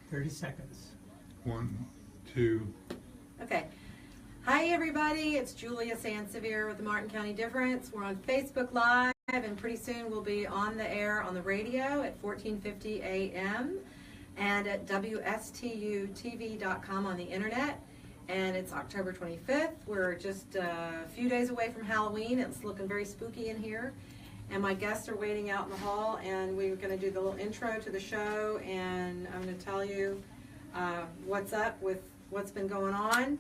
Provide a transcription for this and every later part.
30 seconds. 1, 2. Okay. Hi, everybody. It's Julia Sansevere with the Martin County Difference. We're on Facebook Live, and pretty soon we'll be on the air on the radio at 1450 a.m. and at WSTUTV.com on the internet. And it's October 25th. We're just a few days away from Halloween. It's looking very spooky in here. And my guests are waiting out in the hall, and we're going to do the little intro to the show, and I'm going to tell you what's up with what's been going on.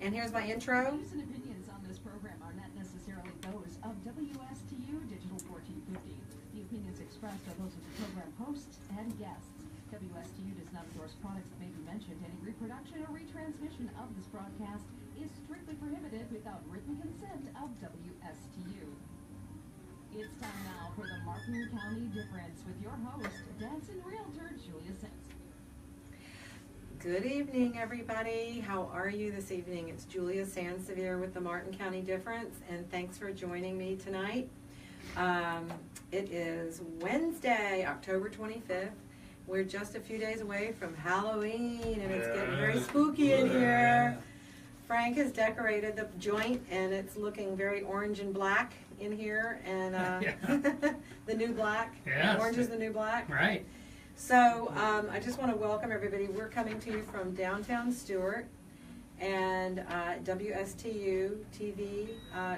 And here's my intro. Views and opinions on this program are not necessarily those of WSTU Digital 1450. The opinions expressed are those of the program hosts and guests. WSTU does not endorse products that may be mentioned. Any reproduction or retransmission of this broadcast is strictly prohibited without written consent of WSTU. It's time now for the Martin County Difference with your host, dancing realtor Julia Sansevere. Good evening, everybody. How are you this evening? It's Julia Sansevere with the Martin County Difference, and thanks for joining me tonight. It is Wednesday, October 25th. We're just a few days away from Halloween, and it's getting very spooky in here. Frank has decorated the joint, and it's looking very orange and black in here, and the new black. Yes. Orange is the new black. Right. So I just want to welcome everybody. We're coming to you from downtown Stuart, and WSTU TV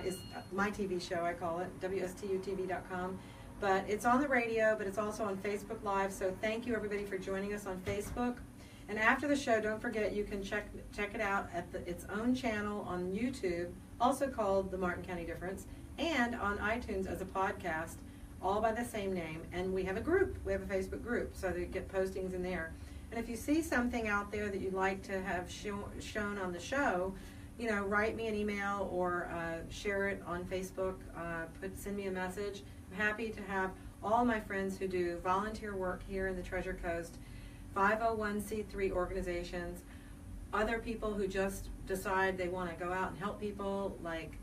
is my TV show, I call it, WSTUTV.com. But it's on the radio, but it's also on Facebook Live, so thank you everybody for joining us on Facebook. And after the show, don't forget you can check it out at its own channel on YouTube, also called The Martin County Difference, and on iTunes as a podcast, all by the same name. And we have a group. We have a Facebook group, so that you get postings in there. And if you see something out there that you'd like to have shown on the show, you know, write me an email or share it on Facebook. Send me a message. I'm happy to have all my friends who do volunteer work here in the Treasure Coast, 501c3 organizations, other people who just decide they want to go out and help people, like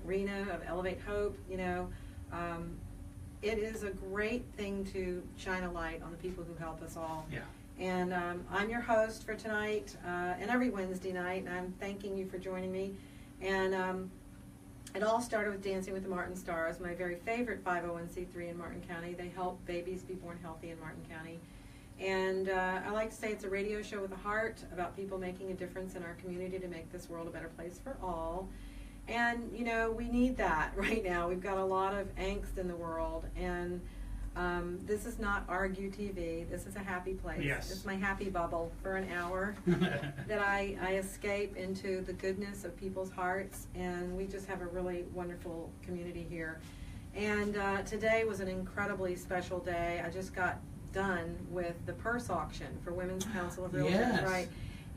Rena of Elevate Hope. You know, it is a great thing to shine a light on the people who help us all. Yeah. And I'm your host for tonight and every Wednesday night, and I'm thanking you for joining me. And it all started with Dancing with the Martin Stars, my very favorite 501c3 in Martin County. They help babies be born healthy in Martin County. And I like to say it's a radio show with a heart about people making a difference in our community to make this world a better place for all. And, you know, we need that right now. We've got a lot of angst in the world, and this is not Argue TV. This is a happy place. Yes. It's my happy bubble for an hour that I escape into the goodness of people's hearts, and we just have a really wonderful community here. And today was an incredibly special day. I just got done with the purse auction for Women's Council of Realtors, Yes. right?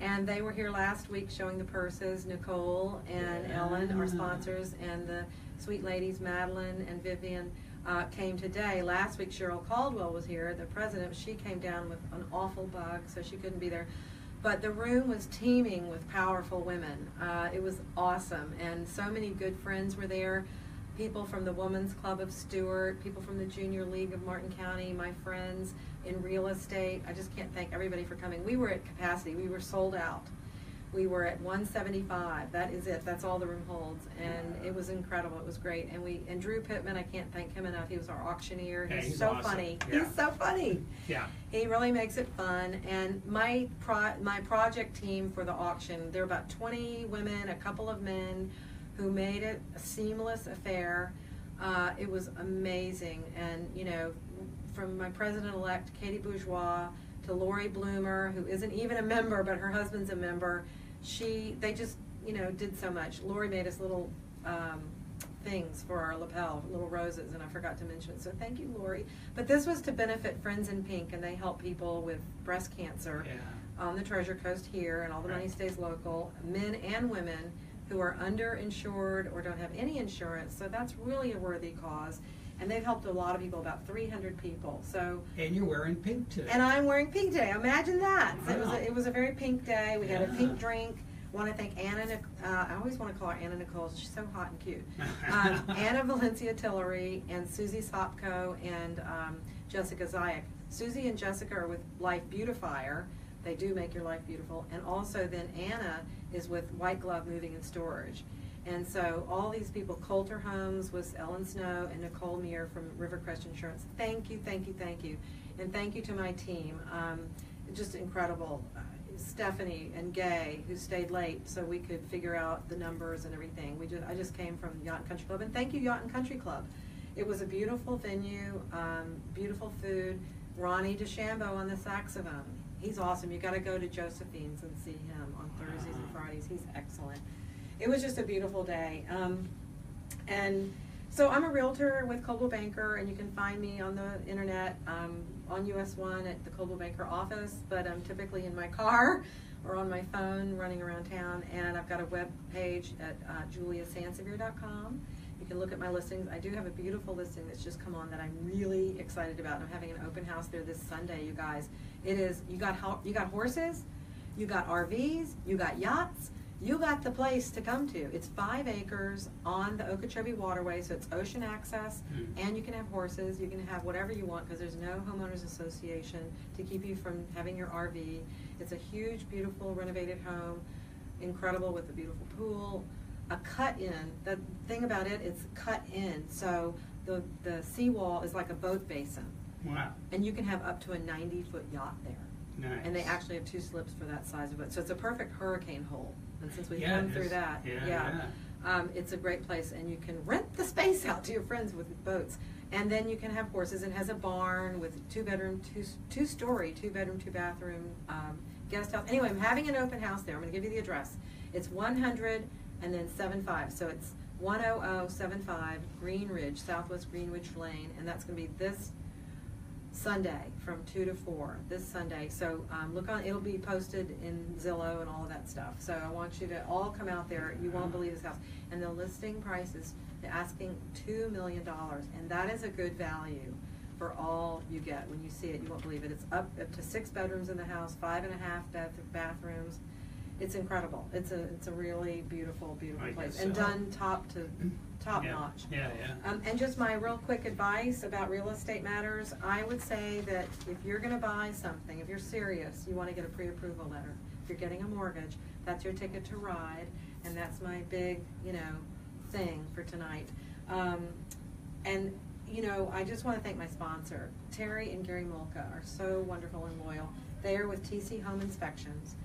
And they were here last week showing the purses. Nicole and Ellen, our sponsors, and the sweet ladies, Madeline and Vivian, came today. Last week, Cheryl Caldwell was here, the president. She came down with an awful bug, so she couldn't be there. But the room was teeming with powerful women. It was awesome, and so many good friends were there. People from the Women's Club of Stuart, people from the Junior League of Martin County, my friends in real estate. I just can't thank everybody for coming. We were at capacity. We were sold out. We were at 175. That is it. That's all the room holds. And it was incredible. It was great. And Drew Pittman, I can't thank him enough. He was our auctioneer. Yeah, He's he's so awesome. funny. Yeah. He's so funny. Yeah. He really makes it fun. And my project team for the auction, there were about 20 women, a couple of men, who made it a seamless affair. It was amazing. And, you know, from my president-elect, Katie Bourgeois, to Lori Bloomer, who isn't even a member, but her husband's a member, they just, you know, did so much. Lori made us little things for our lapel, little roses, and I forgot to mention it. So thank you, Lori. But this was to benefit Friends in Pink, and they help people with breast cancer on the Treasure Coast here, and all the money stays local, men and women who are underinsured or don't have any insurance. So that's really a worthy cause. And they've helped a lot of people, about 300 people. So. And you're wearing pink today. And I'm wearing pink today. Imagine that. So Wow. it was a very pink day. We had a pink drink. I want to thank Anna. I always want to call her Anna Nicole. She's so hot and cute. Anna Valencia Tillery and Susie Sopko and Jessica Zayek. Susie and Jessica are with Life Beautifier, They do make your life beautiful. And also then Anna is with White Glove Moving and Storage. And so all these people, Coulter Homes was Ellen Snow and Nicole Meir from Rivercrest Insurance. Thank you, thank you, thank you. And thank you to my team. Just incredible. Stephanie and Gay, who stayed late so we could figure out the numbers and everything. I just came from Yacht and Country Club, and thank you, Yacht and Country Club. It was a beautiful venue, beautiful food. Ronnie DeChambeau on the saxophone. He's awesome. You got to go to Josephine's and see him on Thursdays and Fridays. He's excellent. It was just a beautiful day. And so I'm a realtor with Coldwell Banker, and you can find me on the internet on US 1 at the Coldwell Banker office, but I'm typically in my car or on my phone running around town. And I've got a web page at juliasansevere.com. You can look at my listings. I do have a beautiful listing that's just come on that I'm really excited about. I'm having an open house there this Sunday, you guys. It is, you got horses, you got RVs, you got yachts, you got the place to come to. It's 5 acres on the Okeechobee Waterway, so it's ocean access, and you can have horses, you can have whatever you want, because there's no homeowners association to keep you from having your RV. It's a huge, beautiful, renovated home, incredible with a beautiful pool, a cut-in. The thing about it, it's cut in, so the seawall is like a boat basin. Wow. And you can have up to a 90-foot yacht there. Nice. And they actually have 2 slips for that size of boat. So it's a perfect hurricane hole. And since we've Yeah, gone it through is. that, Yeah. it's a great place. And you can rent the space out to your friends with boats. And then you can have horses. It has a barn with 2-bedroom, 2-story, 2-bedroom, 2-bathroom guest house. Anyway, I'm having an open house there. I'm going to give you the address. It's 100 and then 75. So it's 10075 Green Ridge, Southwest Green Ridge Lane. And that's going to be this Sunday from 2 to 4 this Sunday. So look on, it'll be posted in Zillow and all of that stuff. So I want you to all come out there. You won't believe this house. And the listing price is asking $2 million, and that is a good value for all you get. When you see it, you won't believe it. It's up to 6 bedrooms in the house, 5.5 bathrooms. It's incredible. It's a really beautiful, beautiful I place, guess and so. done top Yeah. notch. Yeah. And just my real quick advice about real estate matters, I would say that if you're going to buy something, if you're serious, you want to get a pre-approval letter. If you're getting a mortgage, that's your ticket to ride, and that's my big, thing for tonight. And, I just want to thank my sponsor. Terry and Gary Molka are so wonderful and loyal. They are with TC Home Inspections.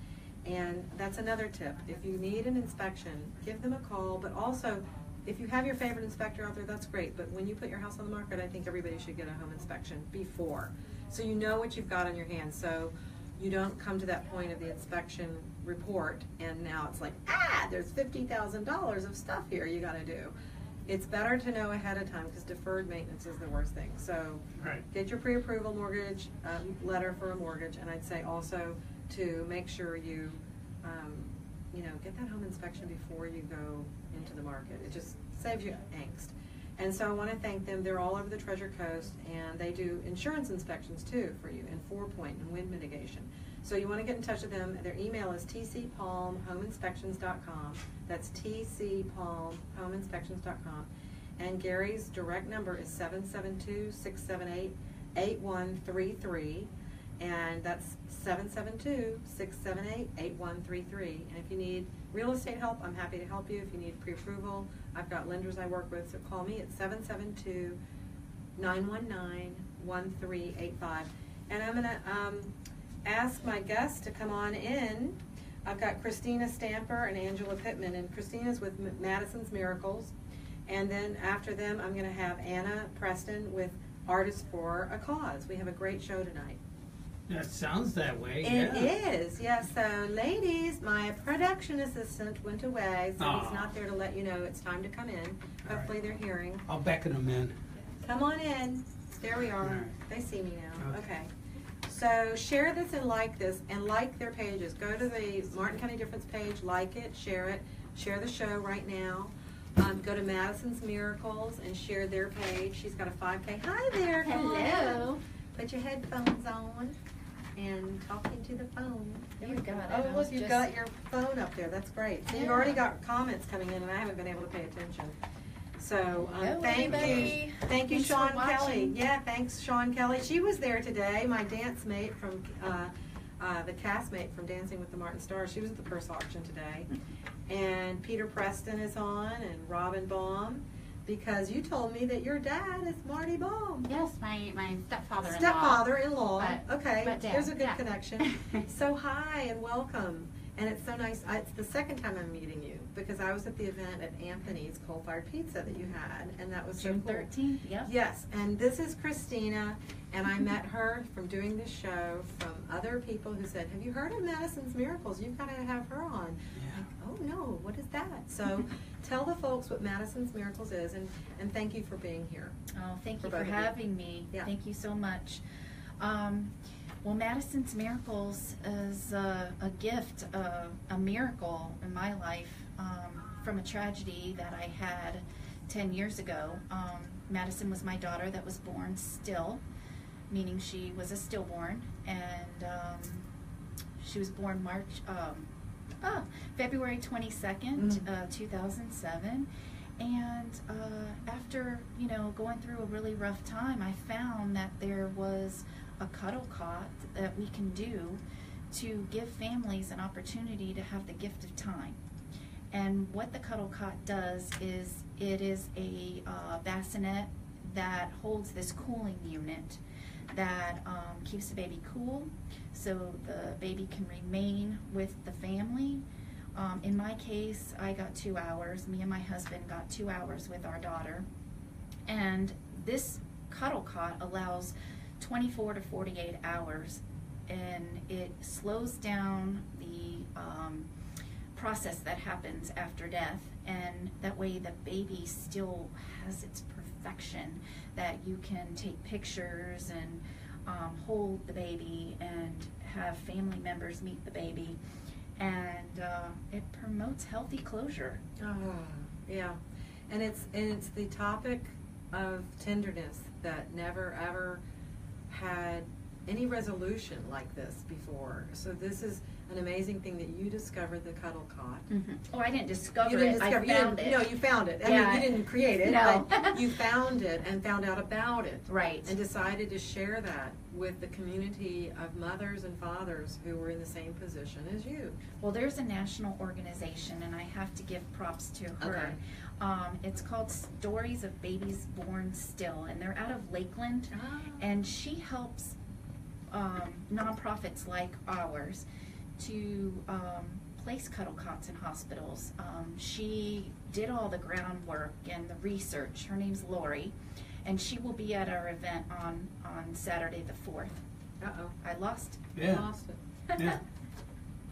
And that's another tip. If you need an inspection, give them a call, but also, if you have your favorite inspector out there, that's great, but when you put your house on the market, I think everybody should get a home inspection before. So you know what you've got on your hands, so you don't come to that point of the inspection report, and now it's like, there's $50,000 of stuff here you gotta do. It's better to know ahead of time, because deferred maintenance is the worst thing. So Right. get your pre-approval mortgage, letter for a mortgage, and I'd say also to make sure you, get that home inspection before you go into the market. It just saves you angst. And so I want to thank them. They're all over the Treasure Coast, and they do insurance inspections too for you, and 4-point and wind mitigation. So you want to get in touch with them. Their email is tcpalmhomeinspections.com. That's tcpalmhomeinspections.com. And Gary's direct number is 772-678-8133. And that's 772-678-8133. And if you need real estate help, I'm happy to help you. If you need pre-approval, I've got lenders I work with, so call me at 772-919-1385. And I'm going to ask my guests to come on in. I've got Christina Stamper and Angela Pittman, and Christina's with Madison's Miracles. And then after them, I'm going to have Anna Preston with Artists for a Cause. We have a great show tonight. That sounds that way. It yeah. is, yes. So, ladies, my production assistant went away, so he's Aw. not there to let you know it's time to come in. Hopefully they're hearing. I'll beckon them in. Come on in. There we are. All right. They see me now. Okay. Okay. So share this and like their pages. Go to the Martin County Difference page, like it, share the show right now. Go to Madison's Miracles and share their page. She's got a 5K. Hi there. Come on in. Hello. Put your headphones on and talk into the phone. You got it. Oh, I look, was you've just- got your phone up there. That's great. So you've Yeah. already got comments coming in, and I haven't been able to pay attention. So Hello, thank you. everybody. Thank you, Thanks for Sean Kelly. watching. Yeah, thanks, Sean Kelly. She was there today, my dance mate from the castmate from Dancing with the Martin Stars. She was at the purse auction today. And Peter Preston is on, and Robin Baum, because you told me that your dad is Marty Baum. Yes, my stepfather-in-law. Stepfather-in-law. Okay, but dad, there's a good yeah. connection. So hi and welcome. And it's so nice. It's the second time I'm meeting you, because I was at the event at Anthony's Coal-Fired Pizza that you had, and that was June so cool. 13th, yep. Yes, and this is Christina, and I met her from doing this show from other people who said, have you heard of Madison's Miracles? You've got to have her on. Yeah. Like, oh no, what is that? So tell the folks what Madison's Miracles is, and thank you for being here. Oh, thank you For for both of you. having me. Yeah. Thank you so much. Well, Madison's Miracles is a gift, a miracle in my life from a tragedy that I had 10 years ago. Madison was my daughter that was born still, meaning she was a stillborn, and she was born February 22nd, 2007. And after, going through a really rough time, I found that there was a cuddle cot that we can do to give families an opportunity to have the gift of time. And what the cuddle cot does is it is a bassinet that holds this cooling unit that keeps the baby cool, so the baby can remain with the family. In my case, I got 2 hours. Me and my husband got 2 hours with our daughter. And this cuddle cot allows 24 to 48 hours, and it slows down the process that happens after death, and that way the baby still has its perfection, that you can take pictures and hold the baby and have family members meet the baby, and it promotes healthy closure. Oh, yeah. And it's the topic of tenderness that never ever had any resolution like this before. So this is an amazing thing that you discovered the cuddle cot. Oh, I didn't discover You didn't it. discover, I found it. No, you found it. I Yeah. mean, you didn't create it, No. but you found it and found out about it. Right. And decided to share that with the community of mothers and fathers who were in the same position as you. Well, there's a national organization, and I have to give props to her. Okay. It's called Stories of Babies Born Still, and they're out of Lakeland, and she helps nonprofits like ours to place cuddle cots in hospitals. She did all the groundwork and the research. Her name's Lori, and she will be at our event on Saturday the 4th. Uh-oh. I lost it. You Yeah. lost it. Yeah.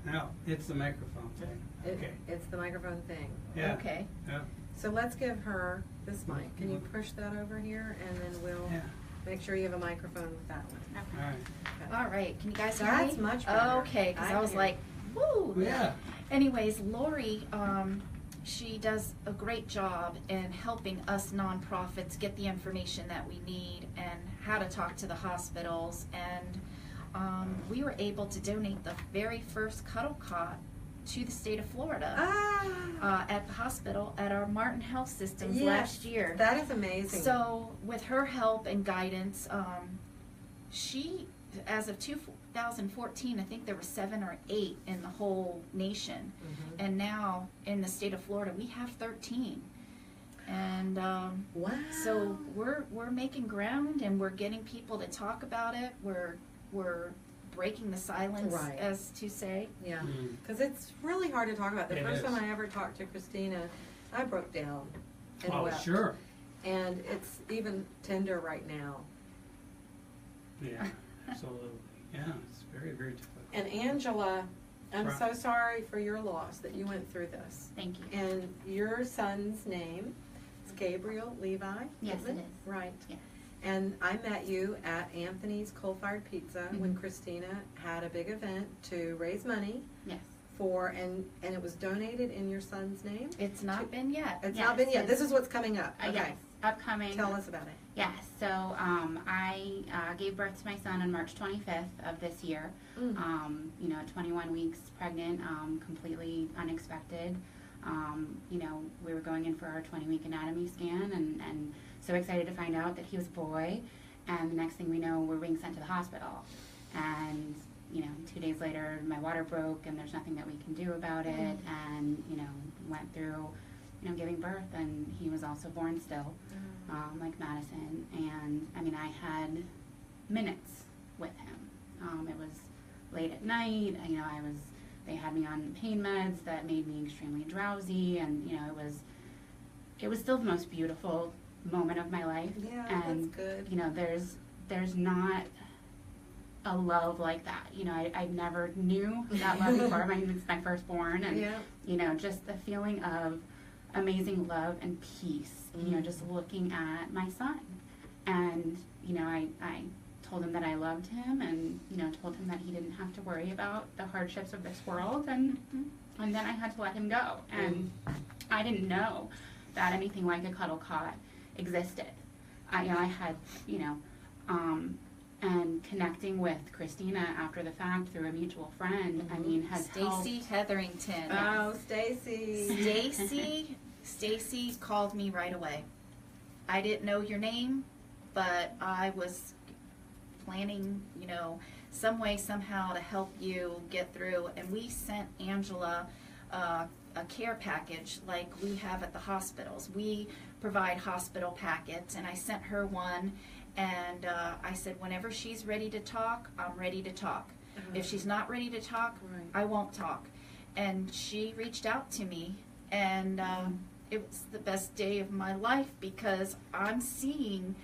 No, it's the microphone thing. Okay. It's the microphone thing. Yeah. Okay. Yeah. So let's give her this mic. Can you push that over here, and then we'll Yeah. make sure you have a microphone with that one. All right. Okay. All right, can you guys hear That's me? much better. Okay, because I I was hear. like, woo. Yeah. Anyways, Lori, she does a great job in helping us nonprofits get the information that we need and how to talk to the hospitals. And we were able to donate the very first cuddle cot to the state of Florida at the hospital at our Martin Health Systems Yes, last year. That is amazing. So with her help and guidance, she, as of 2014, I think there were 7 or 8 in the whole nation. And now in the state of Florida, we have 13. And Wow. so we're making ground, and we're getting people to talk about it. We're breaking the silence, Right. as to say. Yeah, Mm. because it's really hard to talk about. The It first is. time I ever talked to Christina, I broke down and Oh, wept. sure. And it's even tender right now. Yeah, absolutely. Yeah, it's very, very difficult. And Angela, I'm Right. so sorry for your loss that you went through this. Thank you. And your son's name is Gabriel Levi? Yes, Pittman? it is. Right. Yes. And I met you at Anthony's Coal-Fired Pizza when Mhm. Christina had a big event to raise money Yes. for, and it was donated in your son's name? It's not been yet. It's Yes, not been yet. it's- This is what's coming up. Okay. Yes, upcoming. Tell us about it. Yes, so I gave birth to my son on March 25th of this year. Mm. 21 weeks pregnant, completely unexpected. We were going in for our 20-week anatomy scan, and so excited to find out that he was a boy. And the next thing we know, we're being sent to the hospital. And, you know, 2 days later, my water broke, and there's nothing that we can do about it, and, you know, went through, you know, giving birth, and he was also born still, like Madison, and, I mean, I had minutes with him. It was late at night, you know, they had me on pain meds that made me extremely drowsy, and, you know, it was still the most beautiful moment of my life. Yeah, and, that's good. You know, there's not a love like that. You know, I never knew that love before. It's my firstborn, and, you know, just the feeling of amazing love and peace, you know, just looking at my son. And, you know, I told him that I loved him, and, you know, told him that he didn't have to worry about the hardships of this world, and then I had to let him go. And I didn't know that anything like a cuddle cot existed. I had, you know, and connecting with Christina after the fact through a mutual friend, I mean, has Stacy helped. Hetherington. Oh, Stacy. Stacy called me right away. I didn't know your name, but I was planning, you know, some way, somehow to help you get through. And we sent Angela a care package like we have at the hospitals. We provide hospital packets, and I sent her one. And I said, whenever she's ready to talk, I'm ready to talk. If she's not ready to talk, I won't talk. And she reached out to me, and it was the best day of my life, because I'm seeing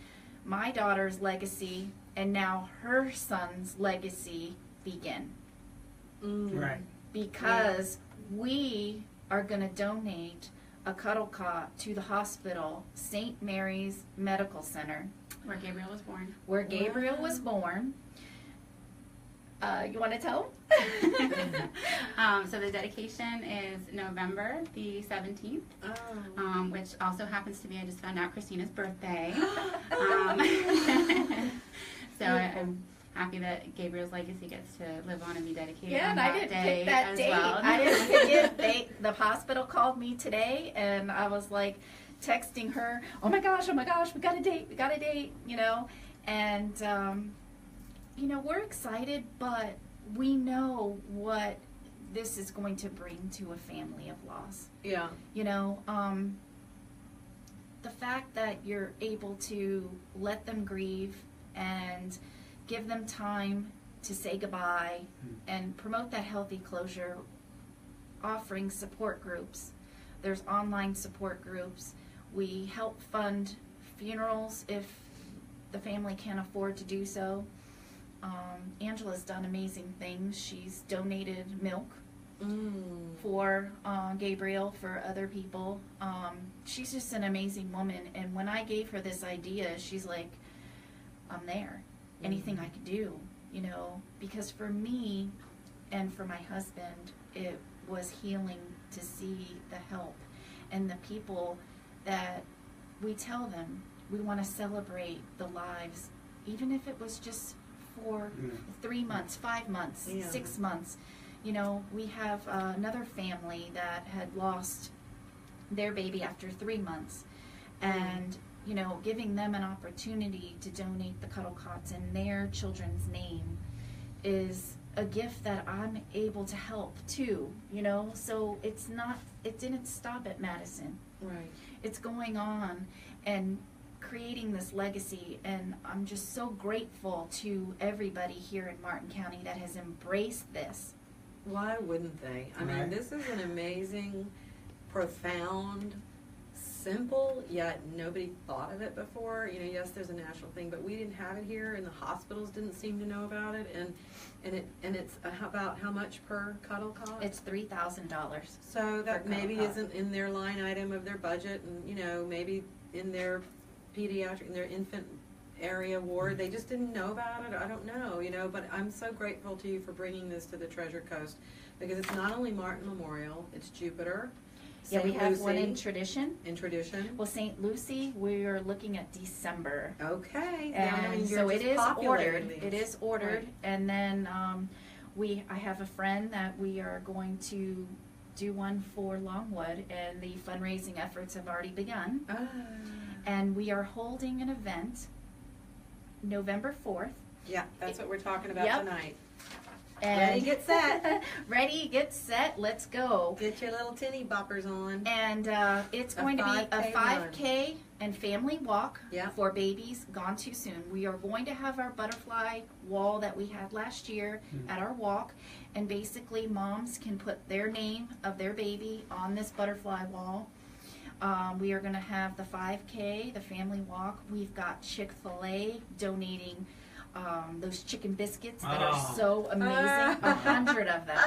my daughter's legacy and now her son's legacy begin. Right. Because we are going to donate a cuddle cot to the hospital, St. Mary's Medical Center, Where Gabriel was born. where Gabriel was born. You want to tell? So the dedication is November the 17th, which also happens to be, I just found out, Christina's birthday. So I'm happy that Gabriel's legacy gets to live on and be dedicated on and I that didn't day pick that as date. well. I didn't pick it. The hospital called me today, and I was like texting her, oh my gosh, we got a date, you know. And, you know, we're excited, but we know what this is going to bring to a family of loss. Yeah. You know, the fact that you're able to let them grieve and give them time to say goodbye and promote that healthy closure, offering support groups. There's online support groups. We help fund funerals if the family can't afford to do so. Angela's done amazing things. She's donated milk for Gabriel, for other people. She's just an amazing woman. And when I gave her this idea, she's like, I'm there. Anything I could do, you know, because for me and for my husband, it was healing to see the help and the people that we tell them we want to celebrate the lives, even if it was just for 3 months, 5 months, 6 months. You know, we have another family that had lost their baby after 3 months, and you know, giving them an opportunity to donate the cuddle cots in their children's name is a gift that I'm able to help too, you know. So it didn't stop at Madison. Right. It's going on and creating this legacy, and I'm just so grateful to everybody here in Martin County that has embraced this. Why wouldn't they? I mean, Right. this is an amazing, profound, simple, yet nobody thought of it before. You know, yes, there's a national thing, but we didn't have it here, and the hospitals didn't seem to know about it. And it's about how much per cuddle cot? It's $3,000. So that per maybe cuddle cot. isn't in their line item of their budget, and you know, maybe in their pediatric, in their infant area ward, they just didn't know about it. I don't know, you know, but I'm so grateful to you for bringing this to the Treasure Coast, because it's not only Martin Memorial, it's Jupiter. Yeah, we St. have one Lucie, in Tradition. in Tradition. Well, St. Lucie, we're looking at December. Okay. And you're so it just is populating ordered. these. It is ordered. Right. And then I have a friend that we are going to do one for Longwood, and the fundraising efforts have already begun. Ah. And we are holding an event November 4th. Yeah, that's what we're talking about Yep. tonight. Ready, get set. Ready, get set, let's go. Get your little tinny boppers on. And it's going to be a 5K 5K and family walk Yeah. for babies gone too soon. We are going to have our butterfly wall that we had last year at our walk, and basically moms can put their name of their baby on this butterfly wall. We are going to have the 5K, the family walk. We've got Chick-fil-A donating those chicken biscuits that are so amazing, 100 of them.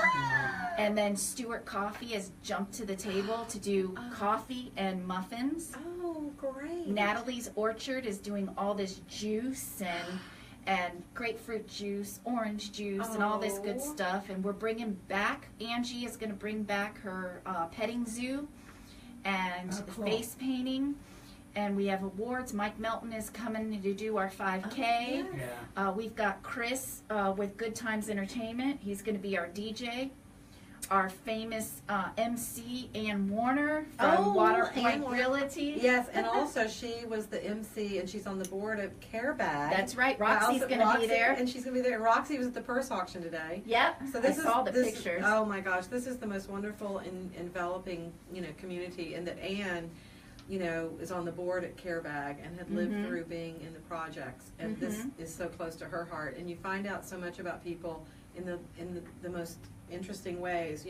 And then Stewart Coffee has jumped to the table to do coffee and muffins. Oh, great. Natalie's Orchard is doing all this juice and grapefruit juice, orange juice, and all this good stuff. And we're bringing back, Angie is going to bring back her petting zoo and the cool. face painting. And we have awards. Mike Melton is coming to do our 5K. Yeah. We've got Chris with Good Times Entertainment. He's going to be our DJ. Our famous MC, Ann Warner from Waterpoint Ann Warner. Realty. Yes, and also she was the MC, and she's on the board of Care Bag. That's right. Roxy's going to be there. And she's going to be there. And Roxy was at the purse auction today. Yep. So I saw the pictures. Oh my gosh, this is the most wonderful and enveloping, community, and that Ann, is on the board at Care Bag and had lived through being in the projects, and this is so close to her heart. And you find out so much about people in the most interesting ways.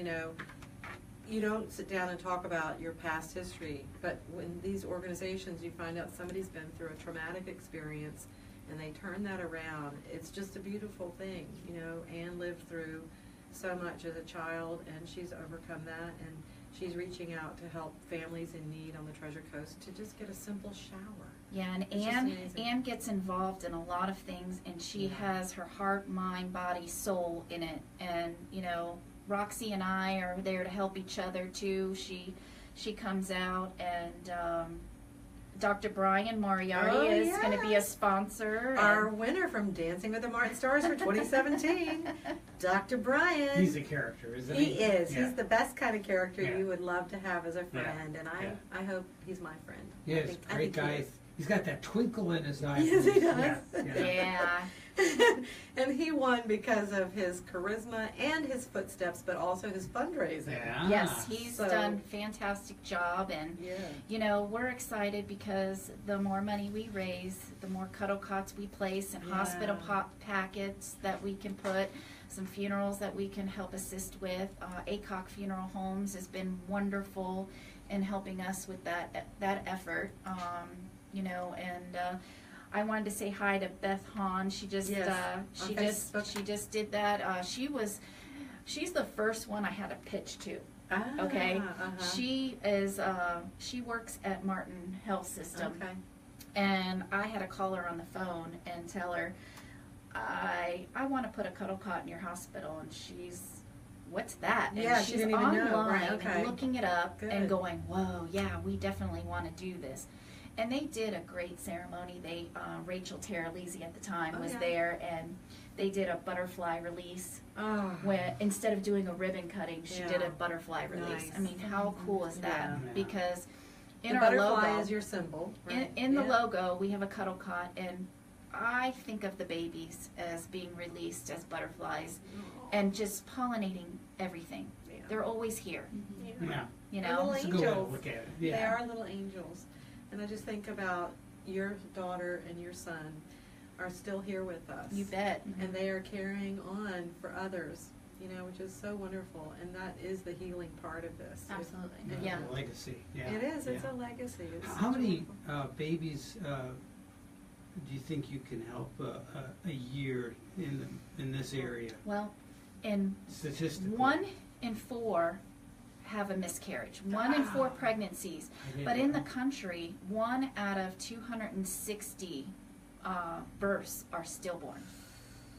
You don't sit down and talk about your past history, but when these organizations, you find out somebody's been through a traumatic experience and they turn that around. It's just a beautiful thing. Ann lived through so much as a child, and she's overcome that, and she's reaching out to help families in need on the Treasure Coast to just get a simple shower. Yeah, and It's just amazing. Ann gets involved in a lot of things, and she has her heart, mind, body, soul in it. And Roxy and I are there to help each other too. She comes out, and Dr. Brian Moriarty is going to be a sponsor. Our winner from Dancing with the Martin Stars for 2017, Dr. Brian. He's a character, isn't He he? is. Yeah. He's the best kind of character Yeah. you would love to have as a Yeah. friend, and I hope he's my friend. Yeah, he's a great guy. He He's got that twinkle in his eye. Yes, he does. Yeah. is. And he won because of his charisma and his footsteps, but also his fundraising. Yeah. Yes, he's So- done a fantastic job, and Yeah. we're excited because the more money we raise, the more cuddle cots we place and hospital packets that we can put, some funerals that we can help assist with. ACOC Funeral Homes has been wonderful in helping us with that effort, and I wanted to say hi to Beth Hahn. She just Yes, on Facebook. she just did that. She's the first one I had to pitch to. Okay, she works at Martin Health System, Okay. and I had to call her on the phone and tell her I want to put a cuddle cot in your hospital, and what's that? And Yeah, she she's didn't even online know. Right, okay. and looking it up Good. and going, whoa, yeah, we definitely want to do this. And they did a great ceremony. Rachel Terralisi at the time was there, and they did a butterfly release. Where instead of doing a ribbon cutting, she did a butterfly release. Nice. I mean, how cool is that? Yeah. Because in the our butterfly logo, is your symbol. Right? in the logo, we have a cuddle cot, and I think of the babies as being released as butterflies and just pollinating everything. Yeah. They're always here, Yeah. you They're know. little That's a good way to angels. look at it. They Yeah. are little angels. And I just think about your daughter and your son are still here with us. You bet. And they are carrying on for others, which is so wonderful. And that is the healing part of this. Absolutely. It's Yeah. a legacy. Yeah. It is. It's yeah. a legacy. It's How such a many wonderful- babies do you think you can help a year in this area Well, and statistically? 1 in 4 have a miscarriage. 1 in 4 pregnancies. I didn't But in the know. country, 1 out of 260 births are stillborn.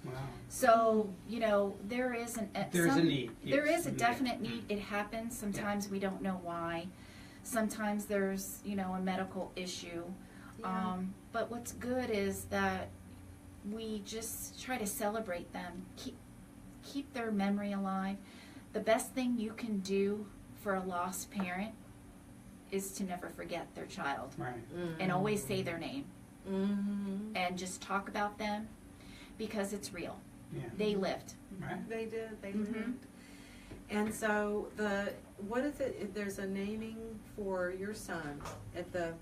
Wow. So, there is There's a need. There yes, is a need. definite need. It happens. Sometimes we don't know why. Sometimes there's, a medical issue. Yeah. But what's good is that we just try to celebrate them, keep their memory alive. The best thing you can do for a lost parent is to never forget their child Right. and always say their name Mm-hmm. and just talk about them because it's real. Yeah. They lived. Right. They did. They Mhm. lived. And so what is it? There's a naming for your son at the.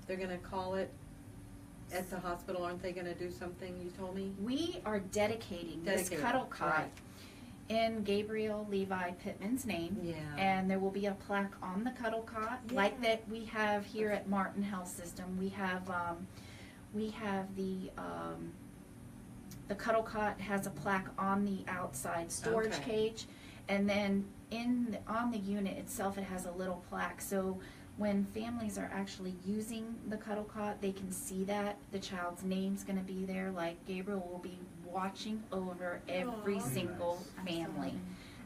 They're going to call it at the hospital. Aren't they going to do something? You told me. We are dedicating this Dedicated, cuddle cot right. in Gabriel Levi Pittman's name. Yeah. And there will be a plaque on the cuddle cot, like Yeah. that we have here at Martin Health System. We have the cuddle cot has a plaque on the outside storage Okay. cage, and then on the unit itself, it has a little plaque. So when families are actually using the cuddle cot, they can see that the child's name's going to be there. Like Gabriel will be watching over every Aw. single family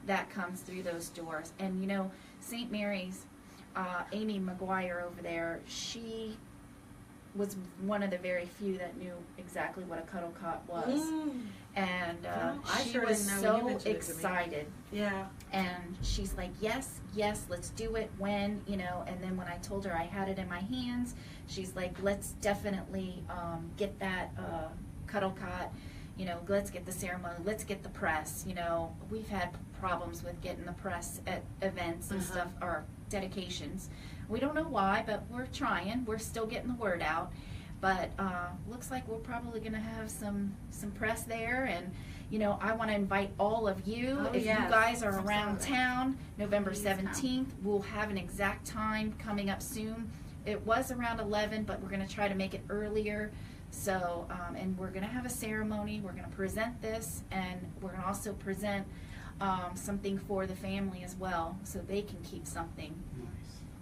that comes through those doors. And you know, St. Mary's, Amy McGuire over there, she was one of the very few that knew exactly what a cuddle cot was. Mm. And Well, I she sure was didn't know when you so mentioned it to me. excited. Yeah. And she's like, yes, let's do it when, you know. And then when I told her I had it in my hands, she's like, let's definitely get that cuddle cot, you know, let's get the ceremony, let's get the press. You know, we've had problems with getting the press at events and Uh-huh. stuff, or dedications. We don't know why, but we're trying. We're still getting the word out. But looks like we're probably going to have some press there. And, you know, I want to invite all of you. Oh, If yes. you guys are around Absolutely. town, November Please come. 17th, we'll have an exact time coming up soon. It was around 11, but we're going to try to make it earlier. So, and we're going to have a ceremony. We're going to present this, and we're going to also present something for the family as well, so they can keep something. Nice.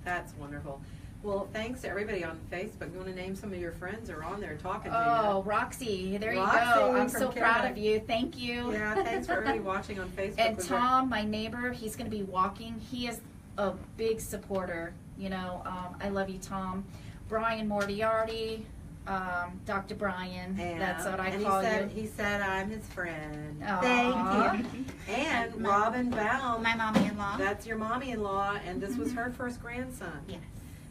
That's wonderful. Well, thanks to everybody on Facebook. You want to name some of your friends who are on there talking Oh, to Roxy, there you Roxy go. I'm from so proud Canada. of you. Thank you. you? Yeah, thanks for everybody watching on Facebook. And Was Tom, my neighbor, he's going to be walking. He is a big supporter. You know, I love you, Tom. Brian Moriarty, Dr. Brian. there- That's what I and call He said I'm his friend. Aw. Thank you. And And my- Robin Baum. My mommy-in-law. That's your mommy-in-law, and this was her first grandson. Yes.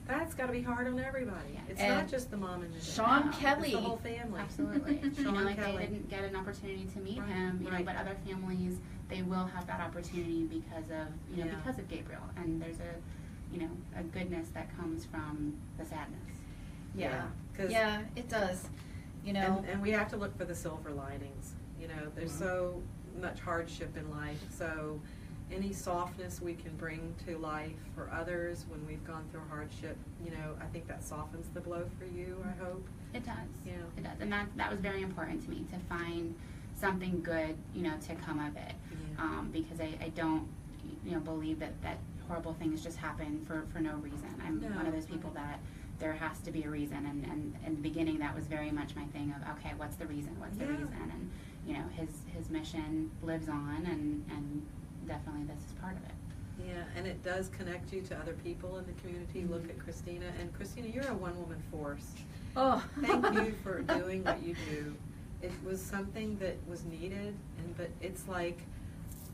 That's got to be hard on everybody. Yeah. It's And not just the mom and the dad. Sean No, Kelly. It's the whole family. Absolutely. You know, Sean like Kelly. they didn't get an opportunity to meet Right, him, you right. know, but other families, they will have that opportunity because of, you know, Yeah. because of Gabriel. And there's you know, a goodness that comes from the sadness. Yeah. 'Cause- Yeah, it does. You know, And we have to look for the silver linings. You know, there's so much hardship in life. So any softness we can bring to life for others when we've gone through hardship, you know, I think that softens the blow for you, I hope. It does. Yeah. It does. And that was very important to me, to find something good, you know, to come of it. Yeah. Because I don't, you know, believe that horrible things just happen for no reason. I'm No, one of those people that there has to be a reason, and in the beginning that was very much my thing of, okay, what's the reason? What's the Yeah. reason? And, you know, his mission lives on, and definitely this is part of it. Yeah, and it does connect you to other people in the community. Look at Christina. And Christina, you're a one-woman force. oh, Thank you for doing what you do. It was something that was needed, but it's like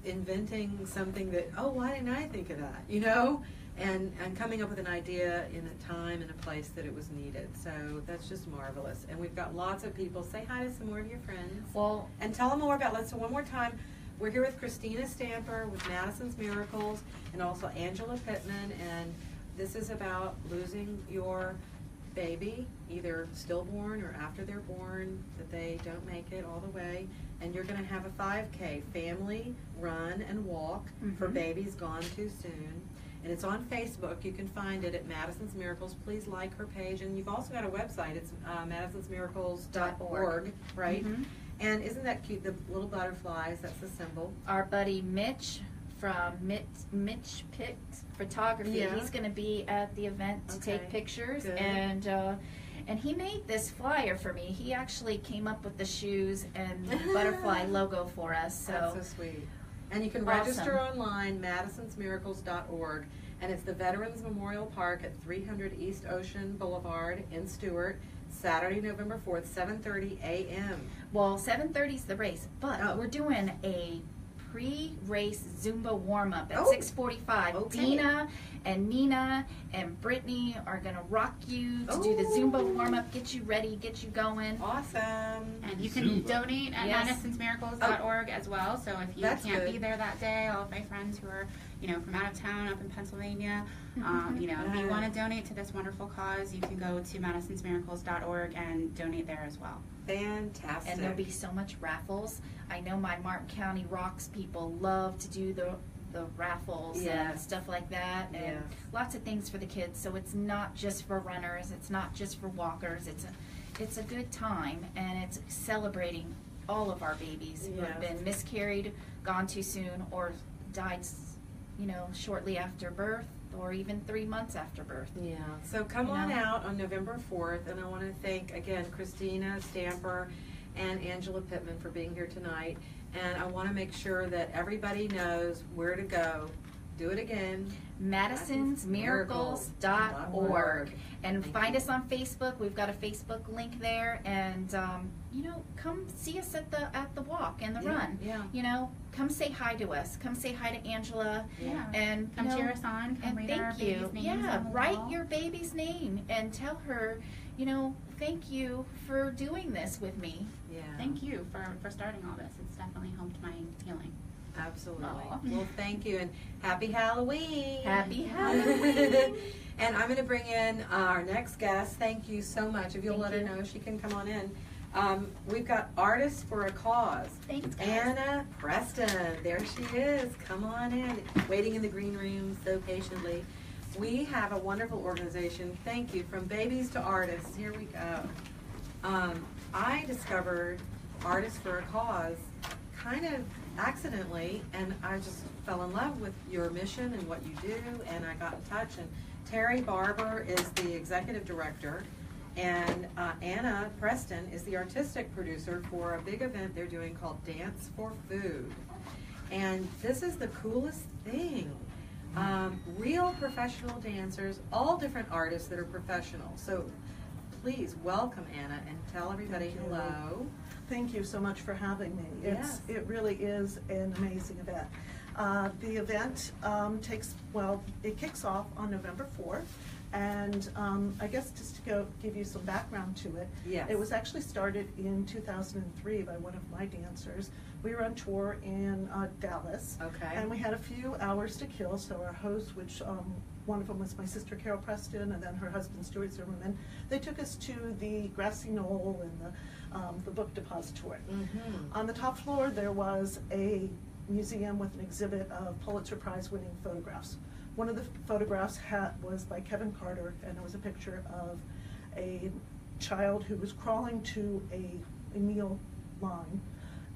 inventing something that, oh, why didn't I think of that, you know? And coming up with an idea in a time and a place that it was needed. So that's just marvelous. And we've got lots of people. Say hi to some more of your friends. Well, And tell them more about, let's do one more time. We're here with Christina Stamper with Madison's Miracles, and also Angela Pittman, and this is about losing your baby, either stillborn or after they're born, that they don't make it all the way. And you're going to have a 5K family run and walk for Mhm. babies gone too soon. And it's on Facebook. You can find it at Madison's Miracles. Please like her page. And you've also got a website. It's madisonsmiracles.org, right? Mhm. And isn't that cute? The little butterflies, that's the symbol. our buddy Mitch from Mitch Picks Photography, Yeah. he's going to be at the event to Okay. take pictures, Good. and he made this flyer for me. He actually came up with the shoes and the butterfly logo for us. That's So so sweet. And you can Awesome. register online, madisonsmiracles.org. And it's the Veterans Memorial Park at 300 East Ocean Boulevard in Stewart, Saturday, November 4th, 7:30 a.m. well, 7:30 is the race, but Oh. we're doing a pre-race Zumba warm-up at Oh, 6:45. okay. Dina and Nina and Brittany are going to rock you to do the Zumba warm-up, get you ready, get you going. Awesome. And you can Zumba. donate at Yes. madisonsmiracles.org as well. So if you That's can't good. be there that day, all of my friends who are, from out of town up in Pennsylvania, if you want to donate to this wonderful cause, you can go to madisonsmiracles.org and donate there as well. Fantastic. And there'll be so much raffles. I know my Martin County Rocks people love to do the raffles and Yes. stuff like that, and Yes. lots of things for the kids. So it's not just for runners, it's not just for walkers. It's a good time, and it's celebrating all of our babies who have Yes. been miscarried, gone too soon, or died, shortly after birth, or even 3 months after birth. Yeah, so come on know? out on November 4th, and I want to thank, again, Christina Stamper and Angela Pittman for being here tonight, and I want to make sure that everybody knows where to go. Do it again. MadisonsMiracles.org. And Thank find you. us on Facebook. We've got a Facebook link there, and come see us at the walk and the run. Yeah. Come say hi to us. Come say hi to Angela. Yeah. And Come cheer us on. Come and read thank our you. babies' names Yeah, on the write wall. your baby's name and tell her, thank you for doing this with me. Yeah. Thank you for starting all this. It's definitely helped my healing. Absolutely. Aw. Well, thank you, and happy Halloween. Happy Halloween. And I'm going to bring in our next guest. Thank you so much. If you'll Thank let you. her know, she can come on in. We've got Artists for a Cause. Thanks, guys. Anna Preston. There she is. Come on in. Waiting in the green room so patiently. We have a wonderful organization. Thank you. From babies to artists. Here we go. I discovered Artists for a Cause kind of accidentally, and I just fell in love with your mission and what you do, and I got in touch, and Terry Barber is the executive director, and Anna Preston is the artistic producer for a big event they're doing called Dance for Food. And this is the coolest thing. Real professional dancers, all different artists that are professional. So please welcome Anna and tell everybody Thank you. hello. Thank you so much for having me. Yes. It really is an amazing event. The event it kicks off on November 4th, and I guess just to give you some background to it, Yes. it was actually started in 2003 by one of my dancers. We were on tour in Dallas, Okay. and we had a few hours to kill, so our hosts, which one of them was my sister Carol Preston, and then her husband Stuart Zimmerman, they took us to the grassy knoll and the book depository. Mm-hmm. On the top floor, there was a museum with an exhibit of Pulitzer Prize winning photographs. One of the photographs was by Kevin Carter, and it was a picture of a child who was crawling to a meal line,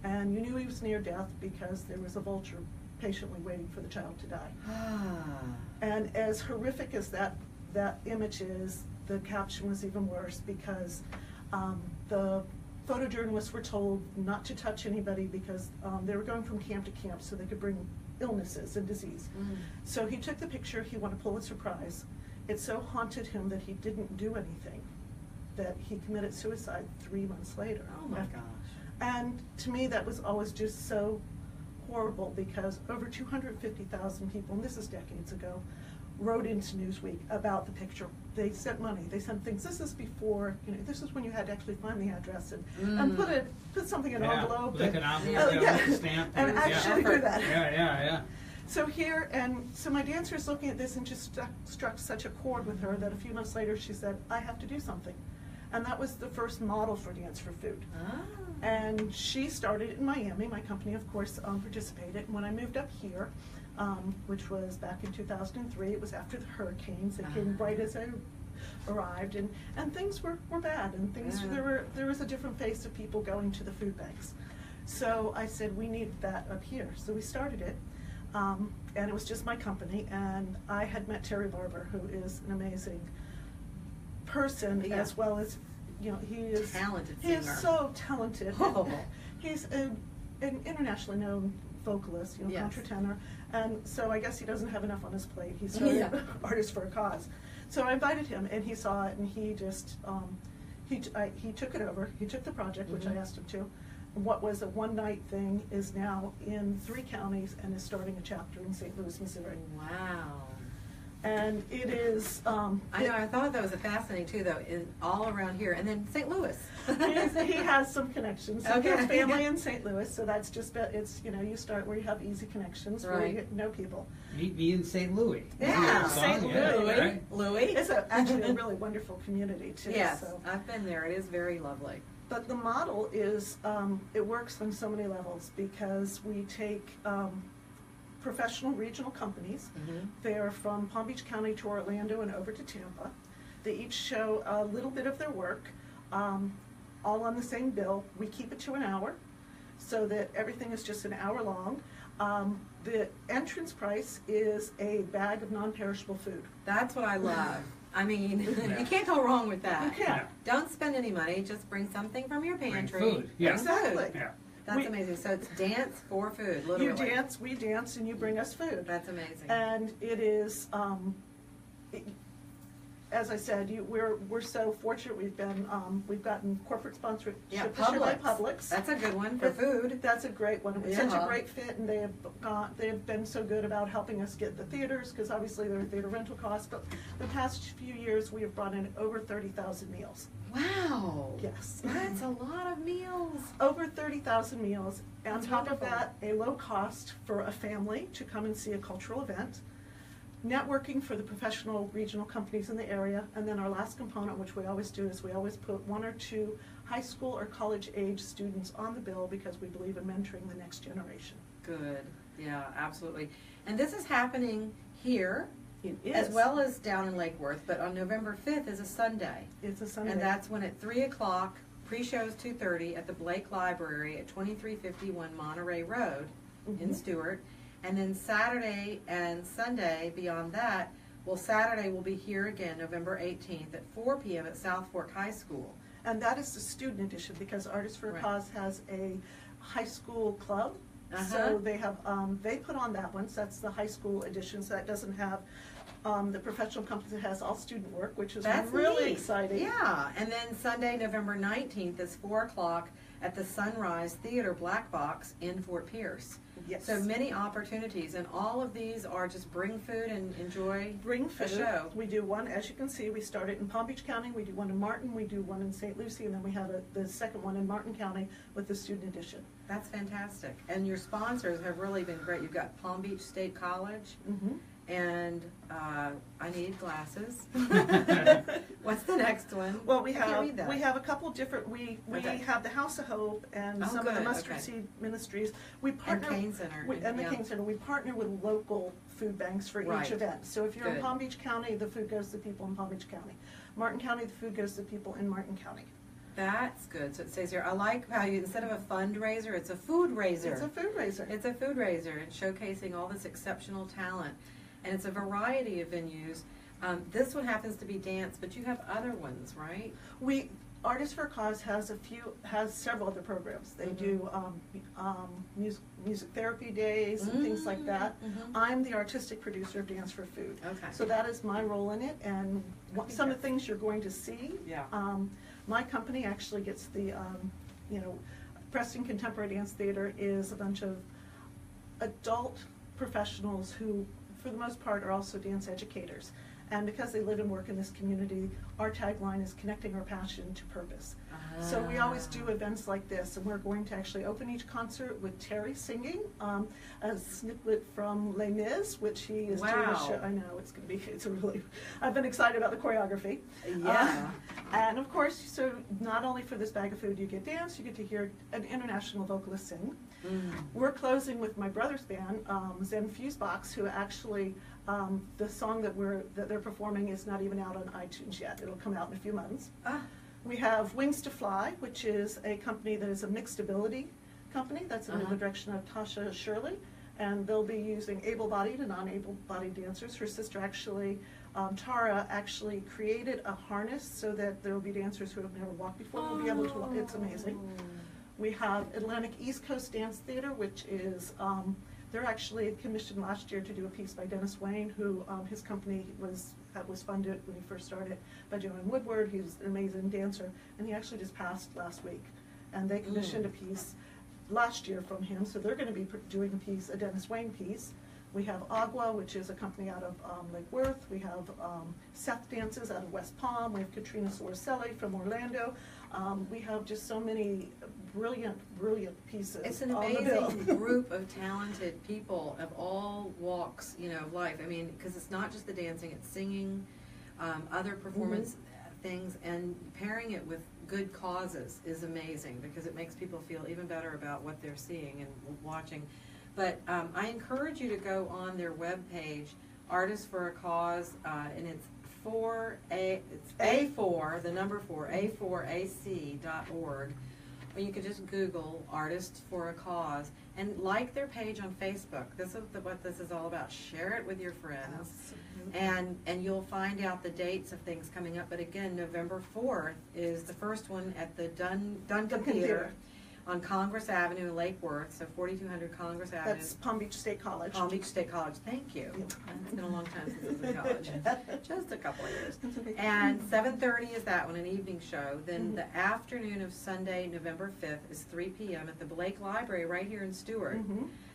and you knew he was near death because there was a vulture patiently waiting for the child to die. And as horrific as that image is, the caption was even worse because the photojournalists were told not to touch anybody because they were going from camp to camp so they could bring illnesses and disease. So he took the picture, he won a Pulitzer Prize. It so haunted him that he didn't do anything, that he committed suicide 3 months later. Oh my gosh. And to me, that was always just so horrible because over 250,000 people, and this is decades ago, wrote into Newsweek about the picture. They sent money, they sent things. This is before, this is when you had to actually find the address and put something in an envelope. Like an and- envelope, yeah, with a stamp. and yeah. actually do that. Yeah. So so my dancer is looking at this and just struck such a chord with her that a few months later she said, I have to do something. And that was the first model for Dance for Food. Ah. And she started in Miami. My company, of course, participated. And when I moved up here, which was back in 2003, it was after the hurricanes. They came right as I arrived, and things were bad. And things there was a different face of people going to the food banks. So I said, we need that up here. So we started it. And it was just my company. And I had met Terry Barber, who is an amazing person, Yeah. as well as, he is Talented He is singer. so talented. Oh. He's an internationally known vocalist, Yes. contratenor, and so I guess he doesn't have enough on his plate. He started Artists for a Cause. So I invited him, and he saw it, and he just he took it over. He took the project, which I asked him to, what was a one-night thing is now in 3 counties and is starting a chapter in St. Louis, Missouri. Wow. And it is, I know, I thought that was fascinating too, though, all around here, and then St. Louis. he has some connections. So Okay. He has family in St. Louis, so that's just, it's, you know, you start where you have easy connections, where Right. you know people. Meet me in St. Louis. Yeah, St. Yeah, Louis. right? Louis. It's actually a really wonderful community too. Yes, So. I've been there. It is very lovely. But the model is, it works on so many levels because we take professional regional companies. They're from Palm Beach County to Orlando and over to Tampa. They each show a little bit of their work, all on the same bill. We keep it to an hour so that everything is just an hour long. The entrance price is a bag of non-perishable food. That's what I love. I mean, Yeah. you can't go wrong with that. You can't. Don't spend any money. Just bring something from your pantry. food, yeah. Bring Exactly. food. Yeah. That's We- amazing. So it's dance for food, literally. You dance, we dance, and you bring us food. That's amazing. And it is, as I said, we're so fortunate. We've gotten corporate sponsorship Yeah, this year by Publix. Publix. That's a good one for It- food. That's a great one. It's such Yeah. a great fit, and they have been so good about helping us get the theaters, because obviously there are theater rental costs. But the past few years, we have brought in over 30,000 meals. Wow. Yes. That's a lot of meals. Over 30,000 meals. And on That's top of wonderful. that, a low cost for a family to come and see a cultural event. Networking for the professional regional companies in the area. And then our last component, which we always do, is we always put 1 or 2 high school or college age students on the bill because we believe in mentoring the next generation. Good. Yeah, absolutely. And this is happening here It is. as well as down in Lake Worth, but on November 5th is a Sunday. It's a Sunday. And that's when at 3 o'clock, pre-show's 2:30 at the Blake Library at 2351 Monterey Road in Mhm. Stewart. And then Saturday and Sunday beyond that, well, Saturday will be here again, November 18th at 4 p.m. at South Fork High School. And that is the student edition because Artists for a Right. Cause has a high school club. Uh-huh. So they have, they put on that one, so that's the high school edition, so that doesn't have the professional company. It has all student work, which is That's really neat. exciting. Yeah, and then Sunday, November 19th is 4 o'clock at the Sunrise Theater Black Box in Fort Pierce. Yes. So many opportunities, and all of these are just bring food and enjoy Bring a food. show. We do one, as you can see, we started in Palm Beach County, we do one in Martin, we do one in St. Lucie, and then we have the second one in Martin County with the student edition. That's fantastic. And your sponsors have really been great. You've got Palm Beach State College, Mm-hmm. and I need glasses. What's the next one? Well, we I can't read have, that. we have a couple different, we Okay. have the House of Hope and Oh, some of the good, Mustard okay. Seed Ministries. We And partner. Kane Center. And the yeah. King Center, we partner with local food banks for Right. each event. So if you're in Good. Palm Beach County, the food goes to people in Palm Beach County. Martin County, the food goes to people in Martin County. That's good. So it says here, I like how you, instead of a fundraiser, it's a food raiser. It's a food raiser. It's a food raiser and showcasing all this exceptional talent. And it's a variety of venues. This one happens to be dance, but you have other ones, right? Artists for a Cause has several other programs. They do music therapy days and things like that. Mhm. I'm the artistic producer of Dance for Food. Okay. So that is my role in it, and think some of the that's- things you're going to see. Yeah. My company actually gets the, Preston Contemporary Dance Theater is a bunch of adult professionals who, for the most part, are also dance educators. And because they live and work in this community, our tagline is connecting our passion to purpose. So we always do events like this, and we're going to actually open each concert with Terry singing a snippet from Les Mis, which he is doing a Wow. show. I know, I've been excited about the choreography. Yeah. And of course, so not only for this bag of food you get dance, you get to hear an international vocalist sing. We're closing with my brother's band, Zen Fusebox, who actually, the song that they're performing is not even out on iTunes yet. It'll come out in a few months. Ah, We have Wings to Fly, which is a company that is a mixed ability company. That's under Uh-huh. the direction of Tasha Shirley. And they'll be using able-bodied and non-able-bodied dancers. Her sister actually, Tara, actually created a harness so that there will be dancers who have never walked before will be able to walk. It's amazing. We have Atlantic East Coast Dance Theater, which is, they're actually commissioned last year to do a piece by Dennis Wayne, who his company was funded when he first started by Joanne Woodward. He was an amazing dancer, and he actually just passed last week. and they commissioned a piece last year from him, so they're going to be doing a piece, a Dennis Wayne piece. We have Agua, which is a company out of Lake Worth. We have Seth Dances out of West Palm. We have Katrina Sorcelli from Orlando. We have just so many brilliant pieces. It's an on the bill. amazing group of talented people of all walks, of life. I mean, because it's not just the dancing, it's singing, other performance things, and pairing it with good causes is amazing because it makes people feel even better about what they're seeing and watching. But I encourage you to go on their webpage, Artists for a Cause, and it's A4, the number 4, A4AC.org. Or you could just Google Artists for a Cause and like their page on Facebook. This is what this is all about. Share it with your friends. And you'll find out the dates of things coming up. But again, November 4th is the first one at the Duncan Theater on Congress Avenue in Lake Worth, so 4200 Congress Avenue. That's Palm Beach State College. Palm Beach State College, thank you. Yeah. It's been a long time since I was in college, just a couple of years. And 7:30 is that one, an evening show. Then the afternoon of Sunday, November 5th is 3 p.m. at the Blake Library right here in Stewart.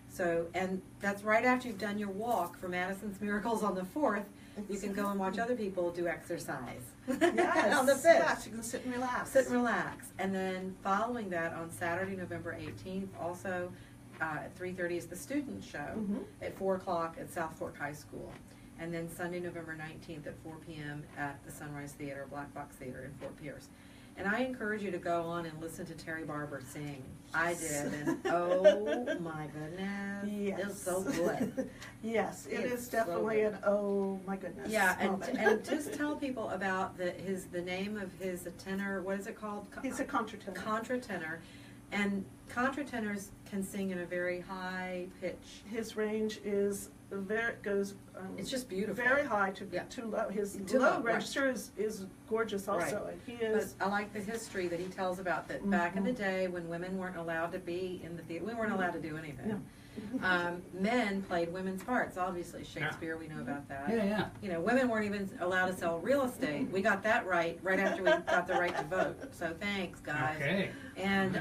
So, and that's right after you've done your walk for Madison's Miracles on the 4th. You can go and watch other people do exercise Yes. on the 5th. Yes, you can sit and relax. Sit and relax. And then following that on Saturday, November 18th, also at 3:30 is the student show at 4 o'clock at South Fork High School. And then Sunday, November 19th at 4 p.m. at the Sunrise Theater, Black Box Theater in Fort Pierce. And I encourage you to go on and listen to Terry Barber sing. I did, and oh my goodness, Yes. it's so good. Yes, it It's is definitely so an oh my goodness Yeah, moment. and just tell people about the name of his tenor. What is it called? He's a contratenor. Contratenor, and contratenors can sing in a very high pitch. His range is goes. It's just beautiful. Very high to Yeah. too low. His Too low low, right. register is gorgeous also, and he But is. I like the history that he tells about that back in the day when women weren't allowed to be in the theater, we weren't allowed to do anything. No. Men played women's parts. Obviously, Shakespeare, we know about that. Yeah. Women weren't even allowed to sell real estate. We got that right after we got the right to vote. So thanks, guys. Okay. And